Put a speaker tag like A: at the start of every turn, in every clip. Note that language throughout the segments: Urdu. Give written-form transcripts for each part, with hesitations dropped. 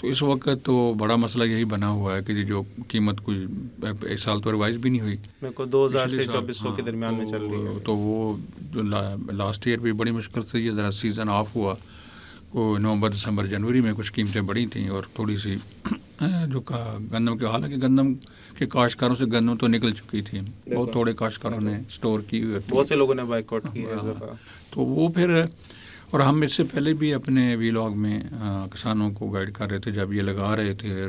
A: تو اس وقت تو بڑا مسئلہ یہی بنا ہوا ہے کہ جو قیمت کوئی اس سال تو ریوائز بھی نہیں ہوئی،
B: میرے کو 2000 سے 2400 کے درمیان میں چل رہی ہے.
A: تو وہ جو لاسٹ ایئر بھی بڑی مشکل سے یہ ذرا سیزن آف ہوا، وہ نومبر دسمبر جنوری میں کچھ قیمتیں بڑھی تھیں اور تھوڑی سی جو گندم کے، حالانکہ گندم کے کاشتکاروں سے گندم تو نکل چکی تھی، بہت تھوڑے کاشتکاروں نے اسٹور کی ہوئی،
B: بہت سے لوگوں نے بائیکاٹ کی ہے.
A: تو وہ پھر، اور ہم اس سے پہلے بھی اپنے ویلاگ میں کسانوں کو گائیڈ کر رہے تھے جب یہ لگا رہے تھے،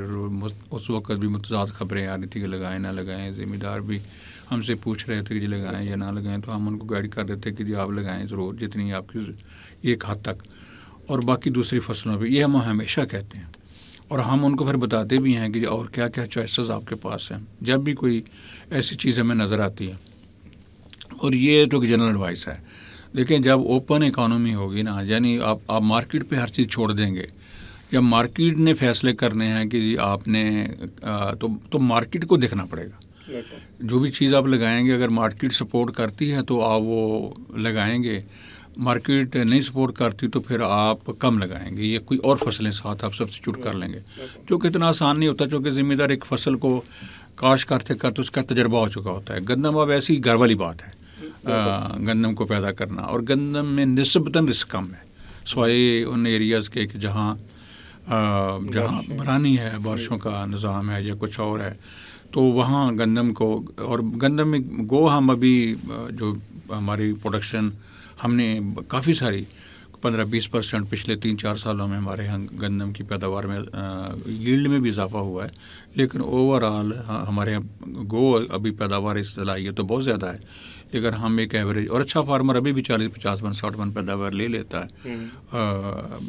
A: اس وقت بھی متضاد خبریں آ رہی تھی کہ لگائیں نہ لگائیں، ذمہ دار بھی ہم سے پوچھ رہے تھے کہ جی لگائیں یا نہ لگائیں، تو ہم ان کو گائیڈ کر رہے تھے کہ جی آپ لگائیں ضرور جتنی آپ کی ایک حد تک، اور باقی دوسری فصلوں پہ، یہ ہم ہمیشہ کہتے ہیں. اور ہم ان کو پھر بتاتے بھی ہیں کہ اور کیا کیا چوائسز آپ کے پاس ہیں جب بھی کوئی ایسی چیز ہمیں نظر آتی ہے. اور یہ تو جنرل ایڈوائس ہے. دیکھیں جب اوپن اکانومی ہوگی نا، یعنی آپ مارکیٹ پہ ہر چیز چھوڑ دیں گے، جب مارکیٹ نے فیصلے کرنے ہیں کہ جی آپ نے تو مارکیٹ کو دیکھنا پڑے گا. جو بھی چیز آپ لگائیں گے اگر مارکیٹ سپورٹ کرتی ہے تو آپ وہ لگائیں گے، مارکیٹ نہیں سپورٹ کرتی تو پھر آپ کم لگائیں گے، یہ کوئی اور فصلیں ساتھ آپ سبسٹیٹیوٹ کر لیں گے، جو کہ اتنا آسان نہیں ہوتا، چونکہ ذمہ دار ایک فصل کو کاشت کرتے کرتے اس کا تجربہ ہو چکا ہوتا ہے. گندم اب ایسی گھر والی بات ہے گندم کو پیدا کرنا، اور گندم میں نسبتاً رسک کم ہے سوائے ان ایریاز کے کہ جہاں برانی ہے، بارشوں کا نظام ہے یا کچھ اور ہے، تو وہاں گندم کو، اور گندم میں ہم ابھی جو ہماری پروڈکشن ہم نے کافی ساری 15-20% پچھلے 3-4 سالوں میں ہمارے یہاں گندم کی پیداوار میں ییلڈ میں بھی اضافہ ہوا ہے، لیکن اوور آل ہمارے یہاں ابھی پیداوار صلاحیت تو بہت زیادہ ہے، لیکن ہم ایک ایوریج، اور اچھا فارمر ابھی بھی 40-50 من 60 من پیداوار لے لیتا ہے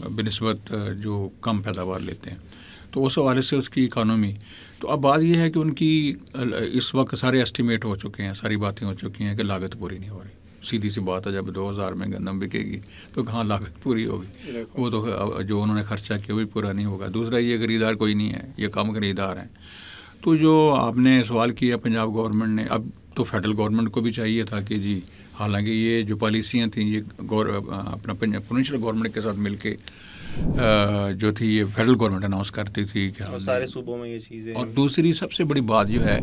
A: بنسبت جو کم پیداوار لیتے ہیں. تو اس حوالے سے اس کی اکانومی، تو اب بات یہ ہے کہ ان کی اس وقت سارے ایسٹیمیٹ ہو چکے ہیں، ساری باتیں ہو چکی ہیں کہ لاگت پوری نہیں ہو رہی. سیدھی سی بات ہے، جب 2000 میں گندم بکے گی تو کہاں لاگت پوری ہوگی، وہ تو جو انہوں نے خرچہ کیا وہ بھی پورا نہیں ہوگا. دوسرا یہ خریدار کوئی نہیں ہے، یہ کم خریدار ہیں. تو جو آپ نے سوال کیا پنجاب گورنمنٹ نے، اب تو فیڈرل گورنمنٹ کو بھی چاہیے تھا کہ جی، حالانکہ یہ جو پالیسیاں تھیں یہ اپنا پروونشل گورنمنٹ کے ساتھ مل کے جو تھی یہ فیڈرل گورنمنٹ اناؤنس کرتی تھی کہ
B: سارے صوبوں میں یہ چیزیں.
A: اور دوسری سب سے بڑی بات جو ہے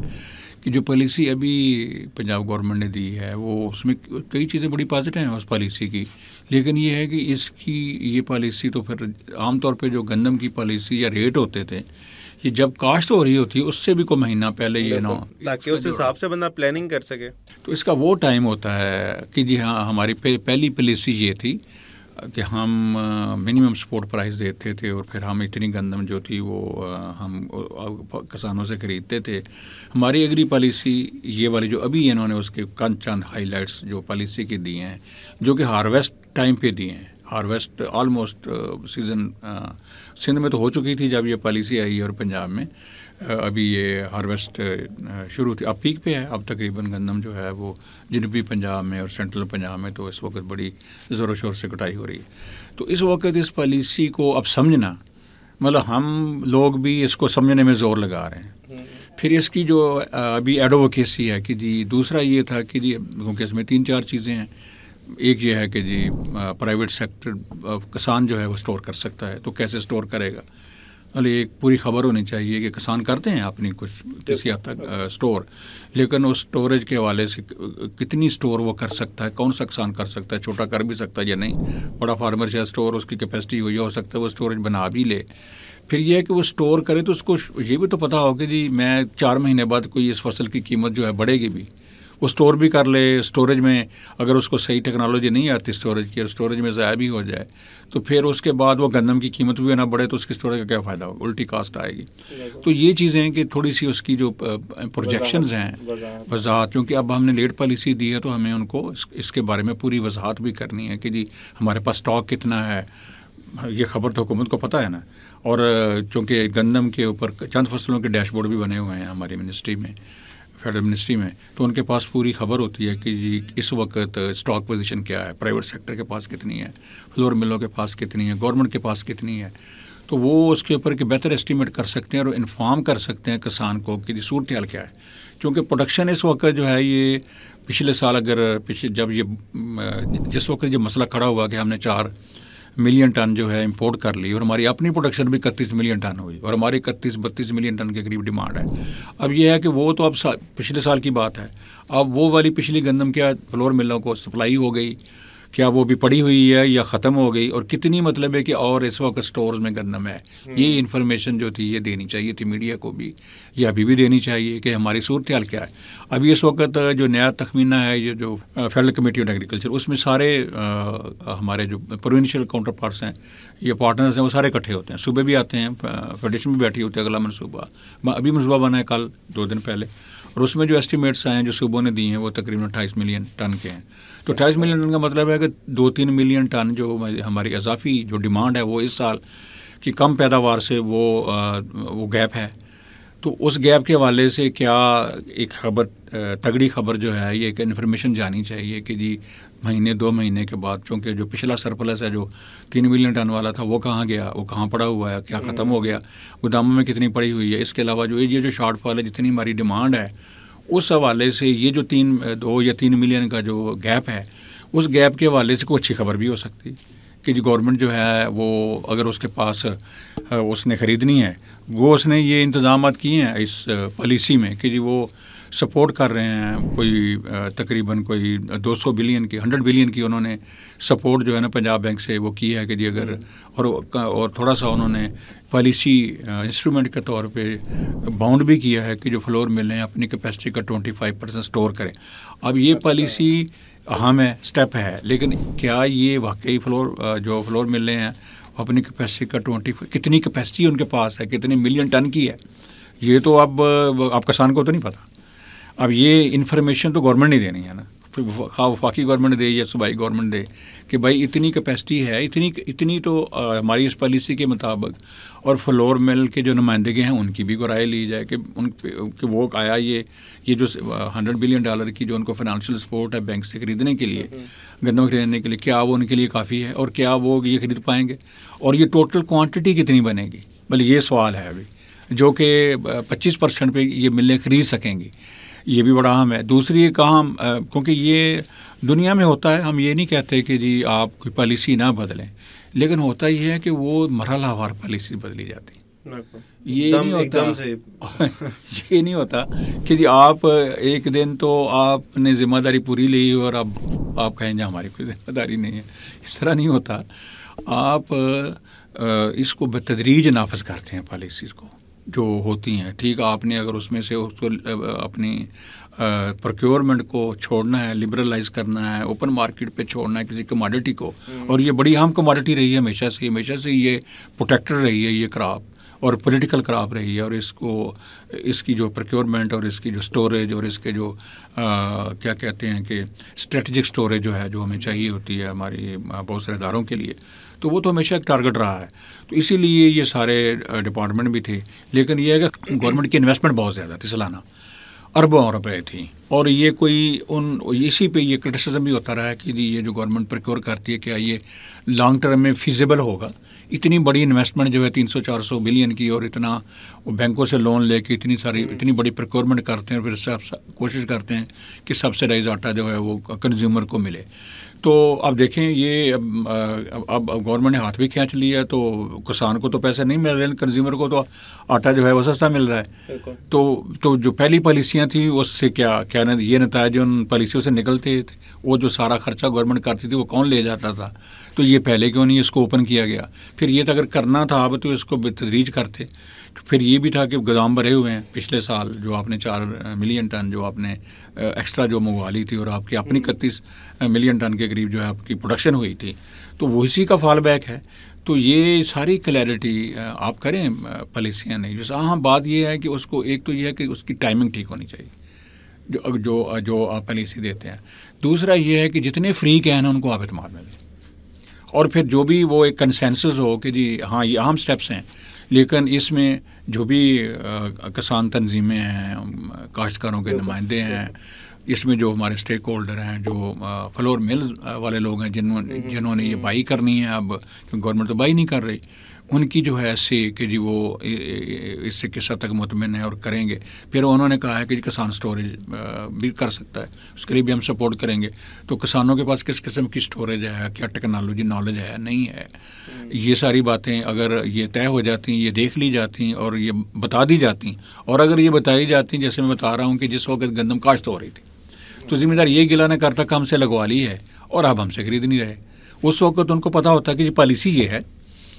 A: کہ جو پالیسی ابھی پنجاب گورنمنٹ نے دی ہے، وہ اس میں کئی چیزیں بڑی پازیٹیو ہیں اس پالیسی کی، لیکن یہ ہے کہ اس کی یہ پالیسی تو پھر عام طور پہ جو گندم کی پالیسی یا ریٹ ہوتے تھے، یہ جب کاشت ہو رہی ہوتی ہے اس سے بھی کوئی مہینہ پہلے یہ نہ،
B: تاکہ اس حساب سے بندہ پلاننگ کر سکے. تو
A: اس کا وہ ٹائم ہوتا ہے کہ جی ہاں، ہماری پہلی پالیسی یہ تھی کہ ہم منیمم سپورٹ پرائز دیتے تھے، اور پھر ہم اتنی گندم جو تھی وہ ہم کسانوں سے خریدتے تھے. ہماری ایگری پالیسی یہ والی جو ابھی انہوں نے اس کے چند ہائی لائٹس جو پالیسی کے دیے ہیں، جو کہ ہارویسٹ ٹائم پہ دیے ہیں. ہارویسٹ آلموسٹ سیزن سندھ میں تو ہو چکی تھی جب یہ پالیسی آئی، اور پنجاب میں ابھی یہ ہارویسٹ شروع تھی، اب پیک پہ ہے. اب تقریباً گندم جو ہے وہ جنوبی پنجاب میں اور سینٹرل پنجاب میں تو اس وقت بڑی زور و شور سے کٹائی ہو رہی ہے. تو اس وقت اس پالیسی کو اب سمجھنا، مطلب ہم لوگ بھی اس کو سمجھنے میں زور لگا رہے ہیں. پھر اس کی جو ابھی ایڈووکیسی ہے کہ جی، دوسرا یہ تھا کہ جی کیونکہ اس میں 3-4 چیزیں ہیں. ایک یہ ہے کہ جی پرائیویٹ سیکٹر کسان جو ہے وہ سٹور کر سکتا ہے، تو کیسے سٹور کرے گا؟ ایک پوری خبر ہونی چاہیے کہ کسان کرتے ہیں اپنی کچھ کسی حد تک سٹور، لیکن اس سٹوریج کے حوالے سے کتنی سٹور وہ کر سکتا ہے، کون سا کسان کر سکتا ہے، چھوٹا کر بھی سکتا ہے یا نہیں. بڑا فارمر شاید سٹور اس کی کیپیسٹی ہو سکتا ہے وہ سٹوریج بنا بھی لے. پھر یہ ہے کہ وہ سٹور کرے تو اس کو یہ بھی تو پتہ ہو کہ جی میں 4 مہینے بعد کوئی اس فصل کی قیمت جو ہے بڑھے گی بھی، وہ سٹور بھی کر لے. سٹوریج میں اگر اس کو صحیح ٹیکنالوجی نہیں آتی سٹوریج کی، اور سٹوریج میں ضائع بھی ہو جائے تو پھر اس کے بعد وہ گندم کی قیمت بھی نہ بڑھے تو اس کی سٹوریج کا کیا فائدہ ہوگا، الٹی کاسٹ آئے گی. تو یہ چیزیں ہیں کہ تھوڑی سی اس کی جو پروجیکشنز ہیں، وضاحت، کیونکہ اب ہم نے لیٹ پالیسی دی ہے تو ہمیں ان کو اس کے بارے میں پوری وضاحت بھی کرنی ہے کہ جی ہمارے پاس اسٹاک کتنا ہے. یہ خبر تو حکومت کو پتہ ہے نا. اور چونکہ گندم کے اوپر چند فصلوں کے ڈیش بورڈ بھی بنے ہوئے ہیں ہماری منسٹری میں، فیڈرل منسٹری میں، تو ان کے پاس پوری خبر ہوتی ہے کہ جی اس وقت اسٹاک پوزیشن کیا ہے، پرائیویٹ سیکٹر کے پاس کتنی ہے، فلور ملوں کے پاس کتنی ہے، گورنمنٹ کے پاس کتنی ہے. تو وہ اس کے اوپر کہ بہتر ایسٹیمیٹ کر سکتے ہیں اور انفارم کر سکتے ہیں کسان کو کہ جی صورتحال کیا ہے. کیونکہ پروڈکشن اس وقت جو ہے یہ پچھلے سال جب یہ جس وقت یہ مسئلہ کھڑا ہوا کہ ہم نے 4 ملین ٹن جو ہے امپورٹ کر لی اور ہماری اپنی پروڈکشن بھی 31 ملین ٹن ہوئی اور ہماری 31-32 ملین ٹن کے قریب ڈیمانڈ ہے. اب یہ ہے کہ وہ تو اب پچھلے سال کی بات ہے. اب وہ والی پچھلی گندم کیا فلور ملوں کو سپلائی ہو گئی, کیا وہ بھی پڑی ہوئی ہے یا ختم ہو گئی, اور کتنی مطلب ہے کہ اور اس وقت سٹورز میں گندم ہے. یہ انفارمیشن جو تھی یہ دینی چاہیے تھی میڈیا کو بھی, یہ ابھی بھی دینی چاہیے کہ ہماری صورتحال کیا ہے. ابھی اس وقت جو نیا تخمینہ ہے یہ جو فیڈرل کمیٹی آن ایگریکلچر, اس میں سارے ہمارے جو پروونشل کاؤنٹر پارٹس ہیں, یہ پارٹنرز ہیں, وہ سارے اکٹھے ہوتے ہیں, صوبے بھی آتے ہیں, فیڈریشن بھی بیٹھی ہوتی ہے, اگلا منصوبہ ابھی منصوبہ بنا ہے کل 2 دن پہلے, اور اس میں جو ایسٹیمیٹس آئے ہیں جو صوبوں نے دی ہیں وہ تقریباً 28 ملین ٹن کے ہیں. تو 28 ملین ٹن کا مطلب ہے کہ 2-3 ملین ٹن جو ہماری اضافی جو ڈیمانڈ ہے وہ اس سال کی کم پیداوار سے وہ گیپ ہے. تو اس گیپ کے حوالے سے کیا ایک خبر, تگڑی خبر جو ہے, یہ ایک انفارمیشن جانی چاہیے کہ جی مہینے 2 مہینے کے بعد, چونکہ جو پچھلا سرپلس ہے جو 3 ملین ٹن والا تھا وہ کہاں گیا, وہ کہاں پڑا ہوا ہے, کیا ختم ہو گیا, گوداموں میں کتنی پڑی ہوئی ہے. اس کے علاوہ جو یہ جو شارٹ فال ہے, جتنی ہماری ڈیمانڈ ہے, اس حوالے سے یہ جو 2 یا 3 ملین کا جو گیپ ہے, اس گیپ کے حوالے سے کوئی اچھی خبر بھی ہو سکتی کہ جی گورنمنٹ جو ہے وہ اگر اس کے پاس اس نے خریدنی ہے, وہ اس نے یہ انتظامات کیے ہیں اس پالیسی میں کہ جی وہ سپورٹ کر رہے ہیں, کوئی تقریباً کوئی 200 بلین کی 100 بلین کی انہوں نے سپورٹ جو ہے نا پنجاب بینک سے وہ کی ہے کہ جی اگر اور تھوڑا سا انہوں نے پالیسی انسٹرومنٹ کے طور پہ باؤنڈ بھی کیا ہے کہ جو فلور ملیں اپنی کیپیسٹی کا 25% اسٹور کریں. اب یہ پالیسی اہم ہے, اسٹیپ ہے, لیکن کیا یہ واقعی جو فلور مل رہے ہیں اپنی کیپیسٹی کا 25 کتنی کیپیسٹی ان کے پاس ہے, کتنے ملین ٹن کی ہے, یہ تو اب کسان کو تو نہیں پتہ. اب یہ انفارمیشن تو گورنمنٹ نہیں دینی ہے نا, خواہ وفاقی گورنمنٹ دے یا صوبائی گورنمنٹ دے کہ بھائی اتنی کیپیسٹی ہے, اتنی تو ہماری اس پالیسی کے مطابق, اور فلور مل کے جو نمائندگی ہیں ان کی بھی رائے لی جائے کہ وہ آیا یہ جو $100 بلین کی جو ان کو فائنانشیل سپورٹ ہے بینک سے خریدنے کے لیے, گندم خریدنے کے لیے, کیا وہ ان کے لیے کافی ہے, اور کیا وہ یہ خرید پائیں گے, اور یہ ٹوٹل کوانٹٹی کتنی بنے گی. بلکہ یہ سوال ہے ابھی, جو کہ 25% پہ یہ ملیں خرید سکیں گی, یہ بھی بڑا اہم ہے. دوسری کہاں, کیونکہ یہ دنیا میں ہوتا ہے, ہم یہ نہیں کہتے کہ جی آپ کوئی پالیسی نہ بدلیں, لیکن ہوتا یہ ہے کہ وہ مرحلہ وار پالیسی بدلی جاتی. یہ نہیں ہوتا کہ جی آپ ایک دن تو آپ نے ذمہ داری پوری لی اور اب آپ کہیں جی ہماری کوئی ذمہ داری نہیں ہے. اس طرح نہیں ہوتا. آپ اس کو بتدریج نافذ کرتے ہیں پالیسیز کو جو ہوتی ہیں. ٹھیک, آپ نے اگر اس میں سے اس کو اپنی پروکیورمنٹ کو چھوڑنا ہے, لبرلائز کرنا ہے, اوپن مارکیٹ پہ چھوڑنا ہے کسی کموڈٹی کو, اور یہ بڑی اہم کموڈٹی رہی ہے ہمیشہ سے یہ پروٹیکٹر رہی ہے یہ کراپ, اور پولیٹیکل کراپ رہی ہے, اور اس کی جو پروکیورمنٹ اور اس کی جو سٹوریج اور اس کے جو کیا کہتے ہیں کہ اسٹریٹجک سٹوریج جو ہے جو ہمیں چاہیے ہوتی ہے ہماری بہت سارے اداروں کے لیے, تو وہ تو ہمیشہ ایک ٹارگٹ رہا ہے. تو اسی لیے یہ سارے ڈپارٹمنٹ بھی تھے, لیکن یہ ہے کہ گورنمنٹ کی انویسٹمنٹ بہت زیادہ تھی, سالانہ اربوں روپے تھی, اور یہ کوئی اسی پہ یہ کرٹیسزم بھی ہوتا رہا ہے کہ یہ جو گورنمنٹ پروکیور کرتی ہے کیا یہ لانگ ٹرم میں فیزیبل ہوگا. اتنی بڑی انویسٹمنٹ جو ہے 300-400 بلین کی, اور اتنا بینکوں سے لون لے کے اتنی بڑی پروکیورمنٹ کرتے ہیں, پھر کوشش کرتے ہیں کہ سبسیڈائز آٹا جو ہے وہ کنزیومر کو ملے. تو اب دیکھیں یہ اب گورنمنٹ نے ہاتھ بھی کھینچ لیا, تو کسان کو تو پیسے نہیں مل رہے, کنزیومر کو تو آٹا جو ہے وہ سستا مل رہا ہے. تو جو پہلی پالیسیاں تھیں اس سے کیا یہ نتائج ان پالیسیوں سے نکلتے تھے, وہ جو سارا خرچہ گورنمنٹ کرتی تھی وہ کون لے جاتا تھا. تو یہ پہلے کیوں نہیں اس کو اوپن کیا گیا. پھر یہ تو اگر کرنا تھا اب تو اس کو بتدریج کرتے. تو پھر یہ بھی تھا کہ گودام بھرے ہوئے ہیں پچھلے سال, جو آپ نے 4 ملین ٹن جو آپ نے ایکسٹرا جو منگوا لی تھی, اور آپ کی اپنی 31 ملین ٹن کے قریب جو ہے آپ کی پروڈکشن ہوئی تھی, تو وہ اسی کا فال بیک ہے. تو یہ ساری کلیئرٹی آپ کریں پالیسیاں نہیں. جیسے ہاں بات یہ ہے کہ اس کو ایک تو یہ ہے کہ اس کی ٹائمنگ ٹھیک ہونی چاہیے جو آپ پالیسی دیتے ہیں. دوسرا یہ ہے کہ جتنے فری کے ہیں نا ان کو آپ اعتماد میں لیں, اور پھر جو بھی وہ ایک کنسنسس ہو کہ جی ہاں یہ اہم سٹیپس ہیں, لیکن اس میں جو بھی کسان تنظیمیں ہیں, کاشتکاروں کے نمائندے ہیں, اس میں جو ہمارے اسٹیک ہولڈر ہیں, جو فلور مل والے لوگ ہیں جنہوں نے یہ بائی کرنی ہے, اب گورنمنٹ تو بائی نہیں کر رہی, ان کی جو ہے ایسے کہ جی وہ اس سے کس حد تک مطمئن ہے اور کریں گے. پھر انہوں نے کہا ہے کہ جی کسان سٹوریج بھی کر سکتا ہے, اس کے لیے بھی ہم سپورٹ کریں گے. تو کسانوں کے پاس کس قسم کی سٹوریج ہے, کیا ٹیکنالوجی نالج ہے, نہیں ہے, یہ ساری باتیں اگر یہ طے ہو جاتی ہیں, یہ دیکھ لی جاتی ہیں اور یہ بتا دی جاتی ہیں, اور اگر یہ بتائی جاتی ہیں جیسے میں بتا رہا ہوں کہ جس وقت گندم کاشت ہو رہی تھی تو ذمہ دار یہ گلا نہ کرتا کہ ہم سے لگوا لی ہے اور اب ہم سے خرید نہیں رہے. اس وقت ان کو پتہ ہوتا ہے کہ یہ پالیسی یہ ہے,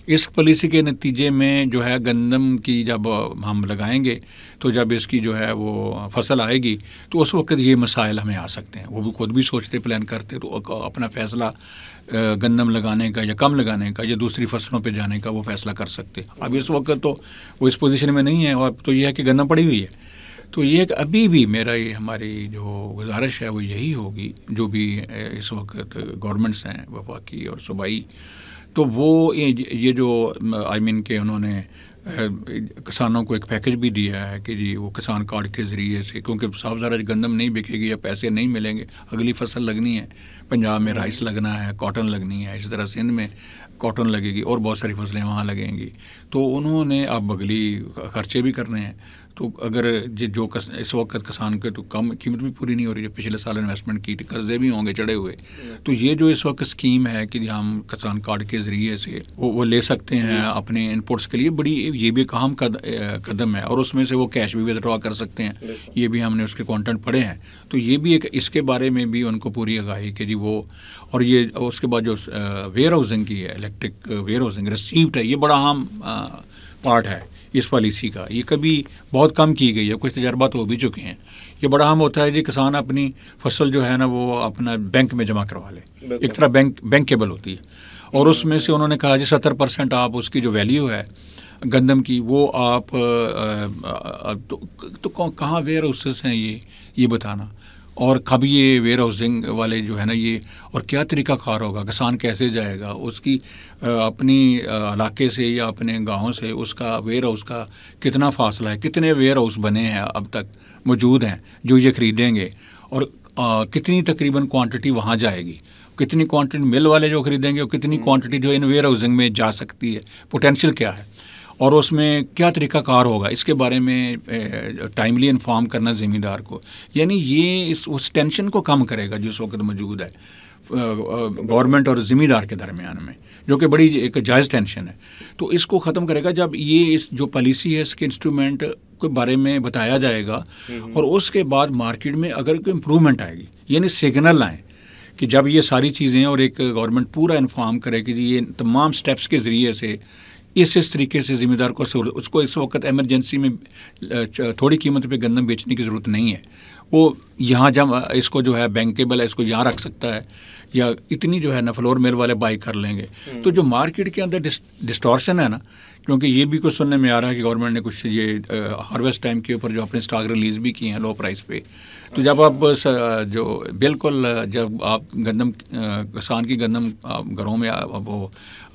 A: اس پالیسی کے نتیجے میں جو ہے گندم کی جب ہم لگائیں گے تو جب اس کی جو ہے وہ فصل آئے گی تو اس وقت یہ مسائل ہمیں آ سکتے ہیں. وہ بھی خود بھی سوچتے پلان کرتے تو اپنا فیصلہ گندم لگانے کا یا کم لگانے کا یا دوسری فصلوں پہ جانے کا وہ فیصلہ کر سکتے. اب اس وقت تو وہ اس پوزیشن میں نہیں ہے, اور اب تو یہ ہے کہ گندم پڑی ہوئی ہے. تو یہ کہ ابھی بھی میرا یہ ہماری جو گزارش ہے وہ یہی ہوگی, جو بھی اس وقت گورنمنٹس ہیں وفاقی اور صوبائی, تو وہ یہ جو آئی مین کہ انہوں نے کسانوں کو ایک پیکج بھی دیا ہے کہ جی وہ کسان کارڈ کے ذریعے سے, کیونکہ صاف ظاہر گندم نہیں بکے گی یا پیسے نہیں ملیں گے, اگلی فصل لگنی ہے, پنجاب میں رائس لگنا ہے, کاٹن لگنی ہے, اسی طرح سندھ میں کاٹن لگے گی اور بہت ساری فصلیں وہاں لگیں گی. تو انہوں نے اب اگلی خرچے بھی کرنے ہیں. تو اگر جو اس وقت کسان کے تو کم قیمت بھی پوری نہیں ہو رہی, جو پچھلے سال انویسٹمنٹ کی تھی, قرضے بھی ہوں گے چڑھے ہوئے, تو یہ جو اس وقت اسکیم ہے کہ ہم کسان کارڈ کے ذریعے سے وہ لے سکتے ہیں اپنے انپوٹس کے لیے, بڑی یہ بھی ایک اہم قدم ہے, اور اس میں سے وہ کیش بھی ودرا کر سکتے ہیں. یہ بھی ہم نے اس کے کانٹینٹ پڑھے ہیں, تو یہ بھی ایک اس کے بارے میں بھی ان کو پوری آگاہی کہ جی وہ, اور یہ اس کے بعد جو ویئر ہاؤسنگ کی ہے, الیکٹرک ویئر ہاؤسنگ ریسیپٹ ہے, یہ بڑا اہم پارٹ ہے اس پالیسی کا. یہ کبھی بہت کم کی گئی ہے, کچھ تجربات ہو بھی چکے ہیں. یہ بڑا اہم ہوتا ہے جی کسان اپنی فصل جو ہے نا وہ اپنا بینک میں جمع کروا لے, ایک طرح بینکیبل ہوتی ہے, اور اس میں سے انہوں نے کہا جی 70% آپ اس کی جو ویلیو ہے گندم کی وہ آپ تو کہاں ویئر ہاؤسز ہیں یہ بتانا, اور کب یہ ویئر ہاؤسنگ والے جو ہے نا یہ, اور کیا طریقہ کار ہوگا, کسان کیسے جائے گا, اس کی اپنی علاقے سے یا اپنے گاؤں سے اس کا ویئر ہاؤس کا کتنا فاصلہ ہے, کتنے ویئر ہاؤس بنے ہیں اب تک موجود ہیں جو یہ خریدیں گے, اور کتنی تقریباً کوانٹٹی وہاں جائے گی, کتنی کوانٹٹی مل والے جو خریدیں گے اور کتنی کوانٹٹی جو ان ویئر ہاؤسنگ میں جا سکتی ہے, پوٹینشیل کیا ہے, اور اس میں کیا طریقہ کار ہوگا, اس کے بارے میں ٹائملی انفارم کرنا ذمہ دار کو. یعنی یہ اس ٹینشن کو کم کرے گا جو اس وقت موجود ہے گورنمنٹ اور ذمہ دار کے درمیان میں, جو کہ بڑی ایک جائز ٹینشن ہے. تو اس کو ختم کرے گا جب یہ اس جو پالیسی ہے اس کے انسٹرومنٹ کے بارے میں بتایا جائے گا, اور اس کے بعد مارکیٹ میں اگر کوئی امپرومنٹ آئے گی, یعنی سگنل آئیں کہ جب یہ ساری چیزیں, اور ایک گورنمنٹ پورا انفارم کرے کہ یہ تمام سٹیپس کے ذریعے سے اس طریقے سے ذمہ دار کو اس کو اس وقت ایمرجنسی میں تھوڑی قیمت پہ گندم بیچنے کی ضرورت نہیں ہے, وہ یہاں جب اس کو جو ہے بینکیبل ہے اس کو یہاں رکھ سکتا ہے, یا اتنی جو ہے نا فلور میل والے بائی کر لیں گے. تو جو مارکیٹ کے اندر ڈسٹورشن ہے نا, کیونکہ یہ بھی کچھ سننے میں آ رہا ہے کہ گورنمنٹ نے کچھ یہ ہارویسٹ ٹائم کے اوپر جو اپنے اسٹاک ریلیز بھی کیے ہیں لو پرائز پہ, تو جب آپ جو بالکل جب آپ گندم کسان کی گندم گھروں میں وہ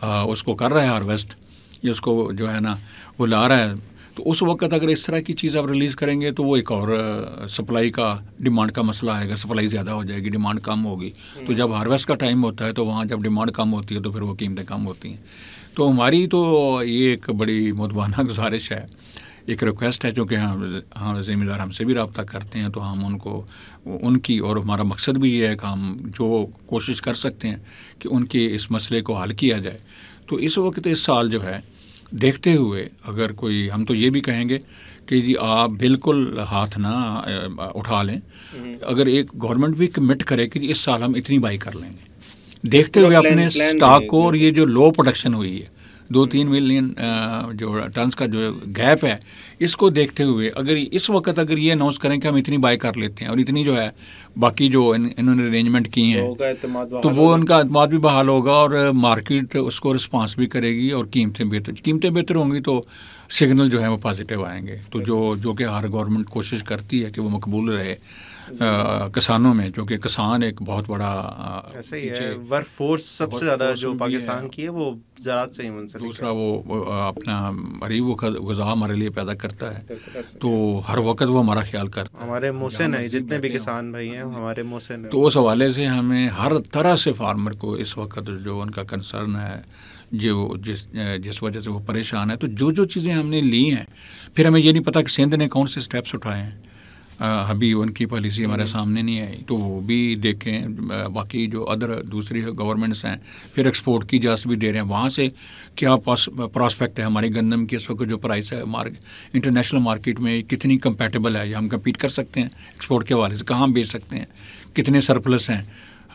A: اس کو کر رہے ہیں ہارویسٹ, یا اس کو جو ہے نا وہ لا رہا ہے, تو اس وقت اگر اس طرح کی چیز آپ ریلیز کریں گے تو وہ ایک اور سپلائی کا ڈیمانڈ کا مسئلہ آئے گا, سپلائی زیادہ ہو جائے گی, ڈیمانڈ کم ہوگی. تو جب ہارویسٹ کا ٹائم ہوتا ہے تو وہاں جب ڈیمانڈ کم ہوتی ہے تو پھر وہ قیمتیں کم ہوتی ہیں. تو ہماری تو یہ ایک بڑی مدبانہ گزارش ہے, ایک ریکویسٹ ہے, چونکہ ہم ذمہ دار ہم سے بھی رابطہ کرتے ہیں, تو ہم ان کو ان کی, اور ہمارا مقصد بھی یہ ہے کہ ہم جو کوشش کر سکتے ہیں کہ ان کے اس مسئلے کو حل کیا جائے. تو اس وقت اس سال جو ہے دیکھتے ہوئے اگر کوئی, ہم تو یہ بھی کہیں گے کہ جی آپ بالکل ہاتھ نہ اٹھا لیں, اگر ایک گورنمنٹ بھی کمٹ کرے کہ جی اس سال ہم اتنی بائی کر لیں گے, دیکھتے ہوئے اپنے سٹاک کو, اور یہ جو لو پروڈکشن ہوئی ہے 2-3 ملین جو ٹنس کا جو گیپ ہے, اس کو دیکھتے ہوئے اگر اس وقت اگر یہ اناؤنس کریں کہ ہم اتنی بائی کر لیتے ہیں, اور اتنی جو ہے باقی جو انہوں نے ارینجمنٹ کی ہیں, تو وہ ان کا اعتماد بھی بحال ہوگا, اور مارکیٹ اس کو رسپانس بھی کرے گی, اور قیمتیں بہتر ہوں گی, تو سگنل جو ہے وہ پازیٹیو آئیں گے. تو جو کہ ہر گورنمنٹ کوشش کرتی ہے کہ وہ مقبول رہے کسانوں میں, کیونکہ کسان ایک بہت بڑا
B: ایسا ہی ہے, ورک فورس سب سے زیادہ جو پاکستان کی ہے وہ زراعت سے ہی منسلک ہے.
A: دوسرا وہ اپنا غریب غذا ہمارے لیے پیدا کرتا ہے, تو ہر وقت وہ ہمارا خیال کرتا ہے.
B: ہمارے محسن ہیں جتنے بھی کسان بھائی ہیں ہمارے محسن ہیں.
A: تو اس حوالے سے ہمیں ہر طرح سے فارمر کو اس وقت جو ان کا کنسرن ہے, جو جس وجہ سے وہ پریشان ہے. تو جو چیزیں ہم نے لی ہیں, پھر ہمیں یہ نہیں پتہ کہ سندھ نے کون سے اسٹیپس اٹھائے ہیں. ابھی ان کی پالیسی ہمارے سامنے نہیں آئی, تو وہ بھی دیکھیں. باقی جو دوسری گورنمنٹس ہیں, پھر ایکسپورٹ کی اجازت بھی دے رہے ہیں, وہاں سے کیا پراسپیکٹ ہے ہماری گندم کی اس وقت جو پرائس ہے انٹرنیشنل مارکیٹ میں کتنی کمپیٹیبل ہے, یا ہم کمپیٹ کر سکتے ہیں ایکسپورٹ کے حوالے سے, کہاں بیچ سکتے ہیں, کتنے سرپلس ہیں.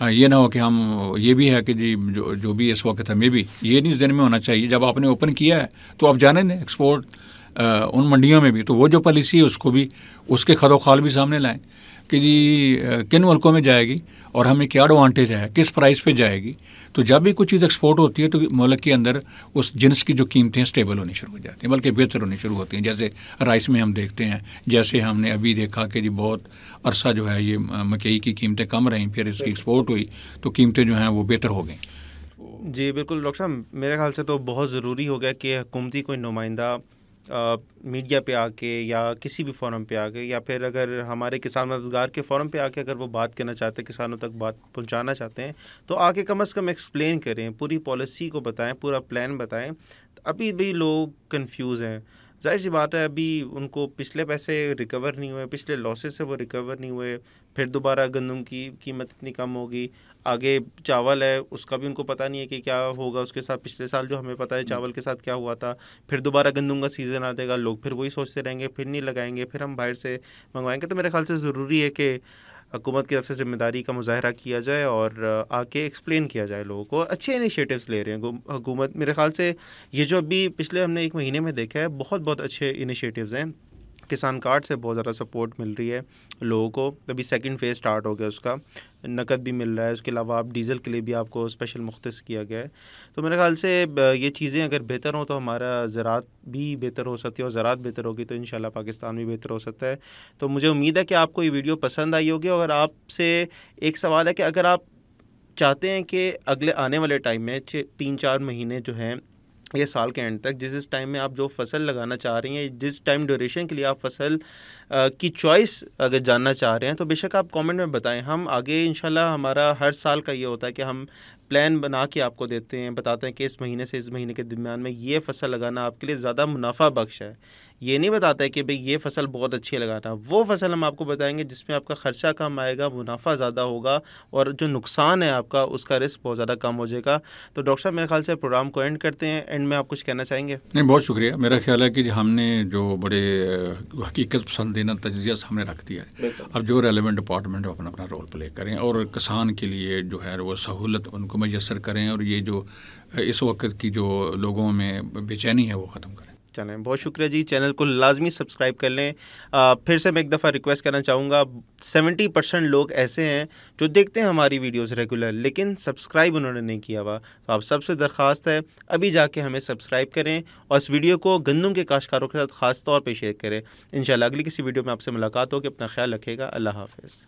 A: یہ نہ ہو کہ ہم یہ بھی ہے کہ جی جو بھی اس وقت ہمیں بھی یہ نہیں ذہن میں ہونا چاہیے جب آپ نے اوپن کیا ہے تو آپ جانے دیں ایکسپورٹ ان منڈیوں میں بھی. تو وہ جو پالیسی ہے اس کو بھی, اس کے خد و خال بھی سامنے لائیں کہ جی کن ملکوں میں جائے گی اور ہمیں کیا ایڈوانٹیج ہے, کس پرائس پہ جائے گی. تو جب بھی کوئی چیز ایکسپورٹ ہوتی ہے تو ملک کے اندر اس جنس کی جو قیمتیں اسٹیبل ہونی شروع ہو جاتی ہیں, بلکہ بہتر ہونی شروع ہوتی ہیں. جیسے رائس میں ہم دیکھتے ہیں, جیسے ہم نے ابھی دیکھا کہ جی بہت عرصہ جو ہے یہ مکئی کی قیمتیں کم رہیں, پھر اس کی ایکسپورٹ ہوئی تو قیمتیں جو ہیں وہ بہتر ہو گئیں.
B: جی بالکل ڈاکٹر صاحب, میرے خیال سے تو بہت ضروری ہو گیا کہ حکومتی کوئی نمائندہ میڈیا پہ آ کے یا کسی بھی فورم پہ آ کے, یا پھر اگر ہمارے کسان مددگار کے فورم پہ آ کے اگر وہ بات کرنا چاہتے ہیں, کسانوں تک بات پہنچانا چاہتے ہیں, تو آ کے کم از کم ایکسپلین کریں, پوری پالیسی کو بتائیں, پورا پلان بتائیں. ابھی بھی لوگ کنفیوز ہیں, ظاہر سی بات ہے, ابھی ان کو پچھلے پیسے ریکور نہیں ہوئے, پچھلے لاسز سے وہ ریکور نہیں ہوئے, پھر دوبارہ گندم کی قیمت اتنی کم ہوگی, آگے چاول ہے اس کا بھی ان کو پتہ نہیں ہے کہ کیا ہوگا اس کے ساتھ. پچھلے سال جو ہمیں پتہ ہے چاول کے ساتھ کیا ہوا تھا, پھر دوبارہ گندم کا سیزن آ جائے گا, لوگ پھر وہی سوچتے رہیں گے, پھر نہیں لگائیں گے, پھر ہم باہر سے منگوائیں گے. تو میرے خیال سے ضروری ہے کہ حکومت کی طرف سے ذمہ داری کا مظاہرہ کیا جائے اور آ کے ایکسپلین کیا جائے لوگوں کو. اچھے انیشیٹوز لے رہے ہیں حکومت, میرے خیال سے یہ جو ابھی پچھلے ہم نے 1 مہینے میں دیکھا ہے, بہت اچھے انیشیٹوز ہیں. کسان کارڈ سے بہت زیادہ سپورٹ مل رہی ہے لوگوں کو. ابھی سیکنڈ فیز سٹارٹ ہو گیا, اس کا نقد بھی مل رہا ہے, اس کے علاوہ آپ ڈیزل کے لیے بھی آپ کو اسپیشل مختص کیا گیا ہے. تو میرے خیال سے یہ چیزیں اگر بہتر ہوں تو ہمارا زراعت بھی بہتر ہو سکتی ہے, اور زراعت بہتر ہوگی تو انشاءاللہ پاکستان بھی بہتر ہو سکتا ہے. تو مجھے امید ہے کہ آپ کو یہ ویڈیو پسند آئی ہوگی. اور آپ سے ایک سوال ہے کہ اگر آپ چاہتے ہیں کہ اگلے آنے والے ٹائم میں 3-4 مہینے جو ہیں یہ سال کے اینڈ تک, جس ٹائم میں آپ جو فصل لگانا چاہ رہی ہیں, جس ٹائم ڈیوریشن کے لیے آپ فصل کی چوائس اگر جاننا چاہ رہے ہیں, تو بے شک آپ کامنٹ میں بتائیں. ہم آگے انشاءاللہ, ہمارا ہر سال کا یہ ہوتا ہے کہ ہم پلان بنا کے آپ کو دیتے ہیں, بتاتے ہیں کہ اس مہینے سے اس مہینے کے درمیان میں یہ فصل لگانا آپ کے لیے زیادہ منافع بخش ہے. یہ نہیں بتاتا ہے کہ بھئی یہ فصل بہت اچھی ہے لگانا. وہ فصل ہم آپ کو بتائیں گے جس میں آپ کا خرچہ کم آئے گا, منافع زیادہ ہوگا, اور جو نقصان ہے آپ کا اس کا رسک بہت زیادہ کم ہو جائے گا. تو ڈاکٹر صاحب میرے خیال سے پروگرام کو اینڈ کرتے ہیں. اینڈ میں آپ کچھ کہنا چاہیں گے؟
A: نہیں, بہت شکریہ. میرا خیال ہے کہ ہم نے جو بڑے حقیقت پسندانہ تجزیہ سامنے رکھ دیا ہے. اب جو ریلیونٹ ڈپارٹمنٹ اپنا رول پلے کریں, اور کسان کے لیے جو ہے وہ سہولت ان کو میسر کریں, اور یہ جو اس وقت کی جو لوگوں میں بے چینی ہے وہ ختم کریں.
B: چلیں, بہت شکریہ جی. چینل کو لازمی سبسکرائب کر لیں. پھر سے میں ایک دفعہ ریکویسٹ کرنا چاہوں گا, 70% لوگ ایسے ہیں جو دیکھتے ہیں ہماری ویڈیوز ریگولر, لیکن سبسکرائب انہوں نے نہیں کیا ہوا. تو آپ سب سے درخواست ہے ابھی جا کے ہمیں سبسکرائب کریں, اور اس ویڈیو کو گندم کے کاشتکاروں کے ساتھ خاص طور پہ شیئر کریں. انشاءاللہ اگلی کسی ویڈیو میں آپ سے ملاقات ہوگی. اپنا خیال رکھیے گا. اللہ حافظ.